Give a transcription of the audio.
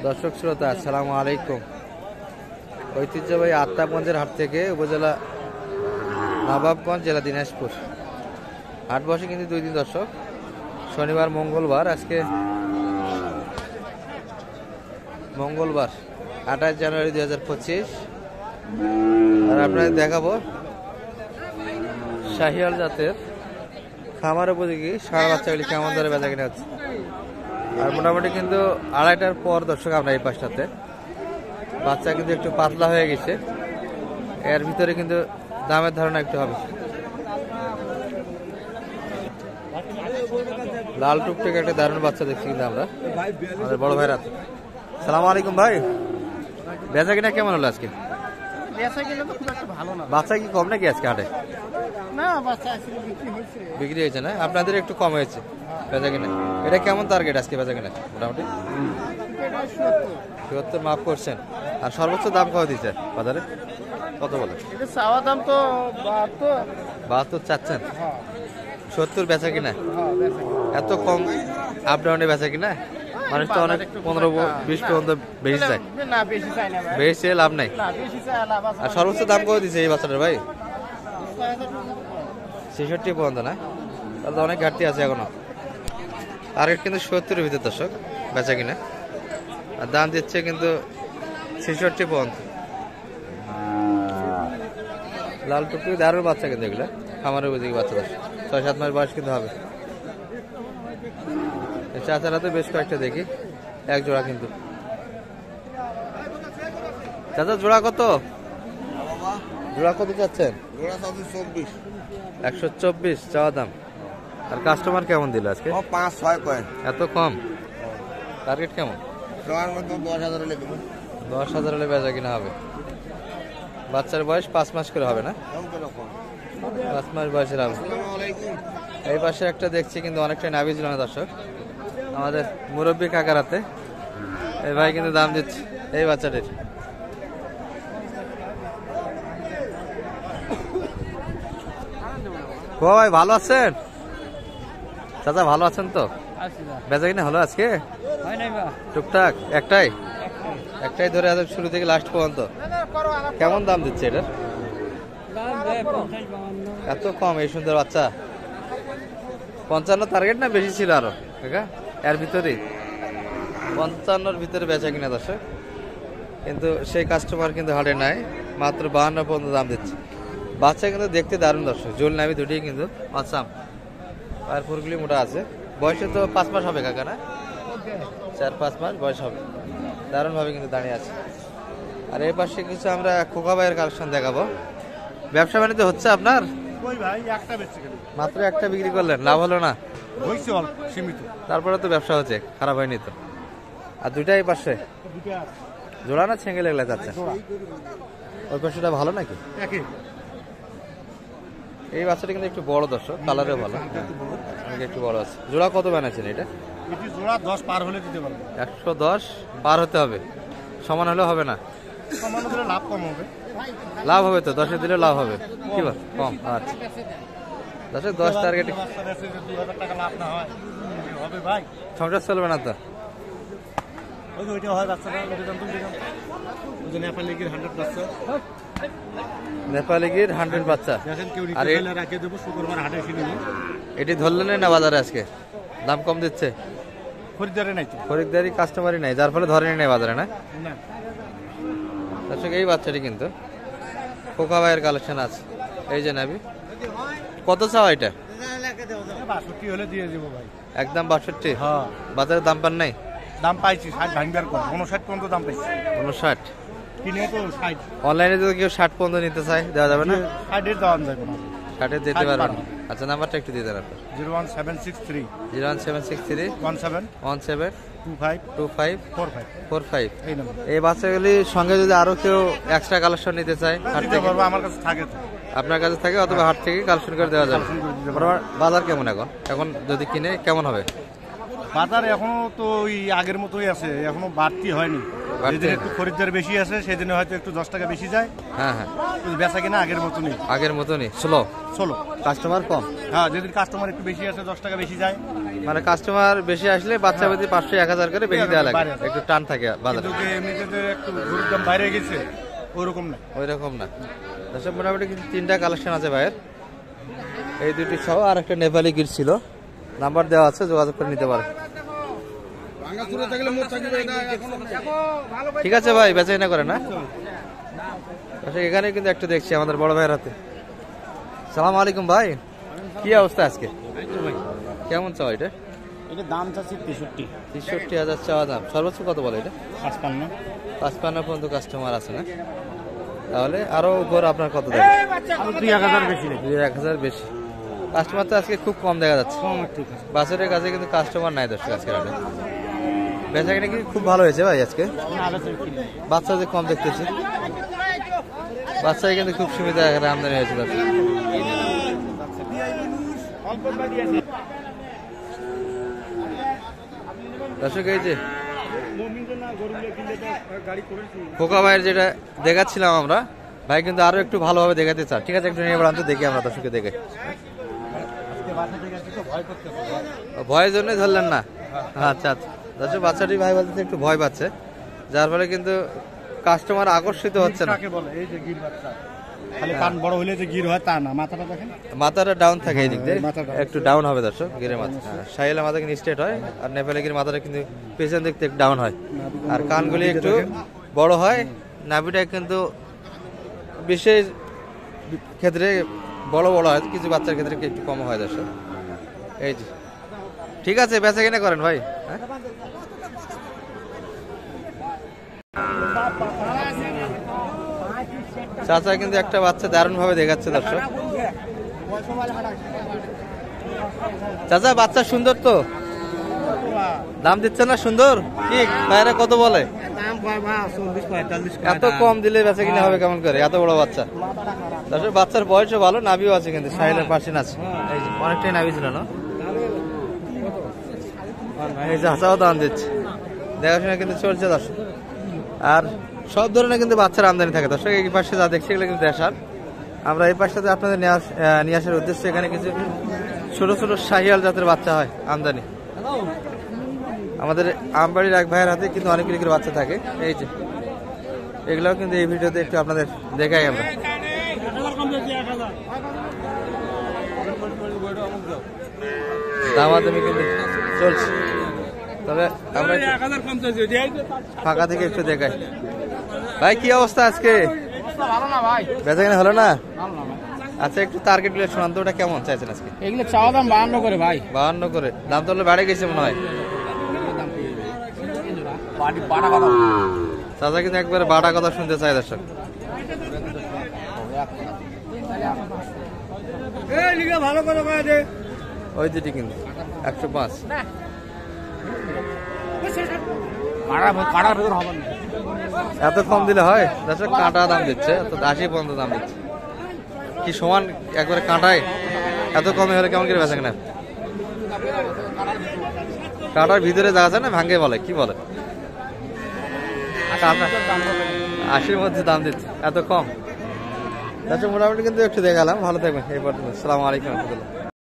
দর্শক শ্রোতা আসসালামু আলাইকুম। ঐতিহ্যবাহী আত্মাগঞ্জের হাট থেকে উপজেলা নবাবগঞ্জ, জেলা দিনাজপুর। হাট বসে কিন্তু 2 দিন দর্শক, শনিবার মঙ্গলবার। আজকে মঙ্গলবার 28 জানুয়ারি 2025। আর আপনাদের দেখাবো শাহিয়াল জাতের খামার উপযোগী ষাঁড় বাচ্চাগুলি কেমন ধরে বেচা কিনা হচ্ছে। আর মোটামুটি কিন্তু 2:30টার পর দর্শক আমরা এই পাশটাতে বাচ্চা কিন্তু একটু পাতলা হয়ে গেছে, এর ভিতরে কিন্তু দামের ধারণা একটু হবে। লাল টুকটুক একটা দারুণ বাচ্চা দেখছি কিন্তু আমরা, আমাদের বড় ভাইরা। সালাম আলাইকুম ভাই, বেচা কিনা কেমন হলো আজকে? বাচ্চা কি কম নাকি আজকে হাটে? বিক্রি হয়েছে না, আপনাদের একটু কম হয়েছে বেচা কিনা। এটা কেমন টার্গেট আজকে বেচা কিনা? মোটামুটি ৭০ মাফ করছেন। আর সর্বোচ্চ দাম কত দিচ্ছে বাজারে? কত বলে? চাওয়া দাম তো ৭২ চাচ্ছেন, ৭০ বেচা কিনা। এত কম আপ ডাউনে বেচা কিনা? মানুষ তো অনেক 15-20 পর্যন্ত বেশি চায়, বেশি চেয়ে লাভ নাই। আর সর্বোচ্চ দাম কত দিচ্ছে এই বাচ্চাটার ভাই? ৬৬ পর্যন্ত না? তাহলে অনেক ঘাটতি আছে এখনো। টার্গেট কিন্তু ৭০-এর ভিতর দর্শক বেচা কিনা, আর দাম দিচ্ছে কিন্তু ৬৬ পর্যন্ত। লাল টুকটু দারুণ বাচ্চা কিন্তু এগুলো, খামারের উপযোগী বাচ্চা দর্শক। ৬-৭ মাস বয়স কিন্তু হবে। চাচারা তো বেশ কয়েকটা দেখি, এক জোড়া কিন্তু। চাচা জোড়া কত? জোড়া কত চাচ্ছেন? ১২৪ চাওয়া দাম। আর কাস্টমার কেমন দিল আজকে? ৫-৬ কয়েন। এত কম? টার্গেট কেমন? ১০,০০০ হলে বেচা কিনা হবে। বাচ্চার বয়স 5 মাস করে হবে না? 5 মাস বয়সের হবে। এই পাশে একটা দেখছি কিন্তু অনেকটাই নাভি ছিল না দর্শক, আমাদের মুরব্বী কাকার হাতে। এই ভাই কিন্তু দাম দিচ্ছে এই বাচ্চাটির। ও ভাই ভালো আছেন? চাচা ভালো আছেন তো? বেচা কিনা হলো আজকে? টুকটাক একটাই ধরে আছে শুরু থেকে লাস্ট পর্যন্ত। কেমন দাম দিচ্ছে এটার? এত কম এই সুন্দর বাচ্চা? ৫৫ টার্গেট না বেশি ছিল আরো কাকা? এর ভিতরে ৫৫-র ভিতরে বেচা কিনা দর্শক, কিন্তু সেই কাস্টমার কিন্তু হাটে নাই। মাত্র ৫২ পর্যন্ত দাম দিচ্ছে। বাচ্চা কিন্তু দেখতে দারুণ দর্শক, জোল নাভি দুটি কিন্তু আসাম, আর পুরগুলি মোটা আছে। বয়সে তো 5 মাস হবে কাকা না? 4-5 মাস বয়স হবে। দারুণ ভাবে কিন্তু দাঁড়িয়ে আছে। আর এই পাশে কিছু আমরা খোকা ভাইয়ের কালেকশন দেখাবো। ব্যবসা বাণিজ্য হচ্ছে আপনার? মাত্র একটা বিক্রি করলেন, লাভ হলো না? তারপরে তো ব্যবসা হচ্ছে, খারাপ হয়নি তো? আর দুইটা এই পাশে জোড়া না ছেঙ্গে লেগলা যাচ্ছে? ওই পাশেটা ভালো নাকি? এই বাচ্চাটা কিন্তু একটু বড় দর্শক, কালারে ভালো, একটু বড় আছে। জোড়া কত বানাচ্ছেন এটা? ১১০ পার হতে হবে, সমান হলে হবে না? লাভ হবে তো, 10-এ দিলে লাভ হবে। কি বল কম? আচ্ছা 10 টার্গেট সংসার চলবে না তো? নেপালি গির 100 বাচ্চা। আর এটি ধরলেন না বাজারে আজকে? দাম কম দিচ্ছে? খরিদ্দারি কাস্টমারই নাই, যার ফলে ধরেনি নেই বাজারে না? দর্শক এই বাচ্চাটি কিন্তু খোকা ভাইয়ের কালেকশন আছে। এই যে নাবি কত চাও এটা? একদম ৬২। বাজারে দাম পান নাই? দাম পাইছি ৬০ ভাঙবার কম, ৫৯ পর্যন্ত দাম পাইছি। ৫৯ কিনে তো ৬০। অনলাইনে যদি কেউ ৬০ পর্যন্ত নিতে চায় দেওয়া যাবে না? ৬০ দেওয়া যাবে না। ৬০ দিতে পারবেন? আচ্ছা নাম্বারটা একটু দিয়ে দেন আপনার। 01763 17 25 45 এই নাম্বার। এই বাচ্চাগুলির সঙ্গে যদি আরো কেউ এক্সট্রা কালেকশন নিতে চায় হাট থেকে? আমার কাছে থাকে, আপনার কাছে থাকে, অথবা হাট থেকে কালেকশন করে দেওয়া যাবে। বাজার কেমন এখন? এখন যদি কিনে কেমন হবে? বাজার এখনো তো ওই আগের মতোই আছে, এখনো বাড়তি হয়নি। বাড়তি যেদিন একটু খরিদ্দার বেশি আছে সেদিন হয়তো একটু 10 টাকা বেশি যায়, হ্যাঁ হ্যাঁ, কিন্তু বেচা কিনা আগের মতনই আগের মতনই স্লো, চলো। কাস্টমার কম। হ্যাঁ, যেদিন কাস্টমার একটু বেশি আছে 10 টাকা বেশি যায়, মানে কাস্টমার বেশি আসলে বাচ্চা প্রতি 500-1000 করে বেশি দেওয়া লাগে, একটু টান থাকে বাজারে। কিন্তু এমনিতে যে একটু গরুর দাম বাইরে গেছে ওরকম না। ওই রকম না। দর্শক মোটামুটি কিন্তু 3টা কালেকশন আছে ভাইয়ের, এই দুটি সহ আর একটা নেপালি গির ছিল, নাম্বার দেওয়া আছে, যোগাযোগ করে নিতে পারে। ঠিক আছে ভাই, বেচা কিনা করে না। আচ্ছা, এখানে কিন্তু একটা দেখছি আমাদের বড় ভাইয়ের হাতে। সালাম আলাইকুম ভাই, কি অবস্থা আজকে? কেমন চাও এটা? এটা দাম চাচ্ছি 63। 63,000 চাওয়া দাম, সর্বোচ্চ কত বলে এটা? 55। 55 পর্যন্ত কাস্টমার আছে না? তাহলে আরো উপর আপনার কত দেবে? 2-1000 বেশি নেই। 2-1000 বেশি। কাস্টমার তো আজকে খুব কম দেখা যাচ্ছে। ঠিক আছে। বাজারের কাছে কিন্তু কাস্টমার নাই দর্শক আজকে রাতে। বেচা কিনা কি খুব ভালো হয়েছে ভাই আজকে? বাচ্চা যে কম দেখতেছি, বাচ্চাই কিন্তু খুব সুবিধা আকারে আমদানি হয়েছে দর্শক। দর্শক এই যে খোকা ভাইয়ের যেটা দেখাচ্ছিলাম আমরা, ভাই কিন্তু আরো একটু ভালোভাবে দেখাতে চান। ঠিক আছে, একটু নিয়ে বলান তো, দেখি আমরা দর্শককে দেখে। ভয়ের জন্যই ধরলেন না? আচ্ছা আচ্ছা, দর্শক বাচ্চাটি ভাই বলতে একটু ভয় পাচ্ছে, যার ফলে কিন্তু কাস্টমার আকর্ষিত হচ্ছে না। এই যে গির বাচ্চা খালি কান বড় হলে যে গির হয় তা না, মাথাটা দেখেন, মাথাটা ডাউন থাকে এই দিক দিয়ে, মাথাটা একটু ডাউন হবে দর্শক গিরের মাথা। শাহিলা মাথা কিন্তু স্ট্রেট হয়, আর নেপালি গির মাথাটা কিন্তু পেছন দিক থেকে ডাউন হয়, আর কানগুলি একটু বড় হয়। নাভিটা কিন্তু বিশেষ ক্ষেত্রে বড় বড় হয়, কিছু বাচ্চার ক্ষেত্রে একটু কম হয় দর্শক। এই যে ঠিক আছে, বেচা কিনা করেন ভাই। হ্যাঁ, চাচা কিন্তু একটা বাচ্চা দারুণ ভাবে দেখাচ্ছে দর্শক। চাচা বাচ্চা সুন্দর তো, দাম দিচ্ছে না? সুন্দর কি ভাইরা কত বলে? এত কম দিলে বেচা কিনা হবে কেমন করে, এত বড় বাচ্চা? দর্শক বাচ্চার বয়সও ভালো, নাভিও আছে কিন্তু, সাইলের পার্সেন্ট আছে, এই যে অনেকটাই নাভি ছিল না। এই যে হাসাও দাম দিচ্ছে, দেখাশোনা কিন্তু চলছে দর্শক। আর সব ধরনের কিন্তু বাচ্চার আমদানি থাকে দর্শক। এই পাশে যা দেখছি এগুলো কিন্তু দেশার। আমরা এই পাশটাতে আপনাদের নিয়ে আসার উদ্দেশ্যে এখানে কিছু ছোট ছোট শাহিয়াল জাতের বাচ্চা হয় আমদানি। আমাদের আমবাড়ির এক ভাইয়ের হাতে কিন্তু অনেক রকমের বাচ্চা থাকে, এই যে এগুলোও কিন্তু এই ভিডিওতে একটু আপনাদের দেখাই আমরা। দামাদামি কিন্তু চলছে, তবে আমরা ফাঁকা থেকে একটু দেখাই। ভাই কি অবস্থা আজকে? বেচা কিনা হলো না? আচ্ছা, একটু টার্গেট গুলো শোনান তো, ওটা কেমন চাইছেন আজকে? এগুলো চাওয়া দাম 52 করে ভাই। 52 করে? দাম তো বেড়ে গেছে মনে হয়। চাচা কিন্তু একবারে বাড়া কথা শুনতে চাই দর্শক। ওই দুটি কিন্তু 105। এত কম দিলে হয় দর্শক? কাঁটা দাম দিচ্ছে, 80 পর্যন্ত দাম দিচ্ছে, কি সমান একবারে কাঁটায়? এত কমে হলে কেমন করে বেচা কিনা? কাঁটার ভিতরে যা আছে না ভাঙ্গে বলে, কি বলে? 80-র মধ্যে দাম দিচ্ছে, এত কম দর্শক। মোটামুটি কিন্তু একটু দেখালাম, ভালো থাকবেন এই পর্যন্ত। আসসালামু আলাইকুম রহমতুল্লাহ।